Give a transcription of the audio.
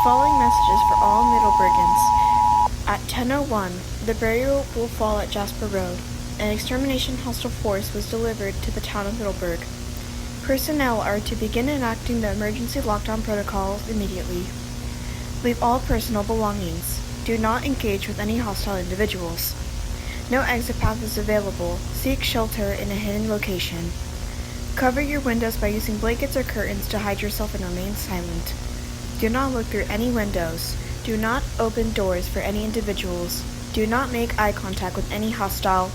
following messages for all Middleburgans. At 10:01, the barrier will fall at Jasper Road. An extermination hostile force was delivered to the town of Middleburg. Personnel are to begin enacting the emergency lockdown protocols immediately. Leave all personal belongings. Do not engage with any hostile individuals. No exit path is available. Seek shelter in a hidden location. Cover your windows by using blankets or curtains to hide yourself and remain silent. Do not look through any windows. Do not open doors for any individuals. Do not make eye contact with any hostile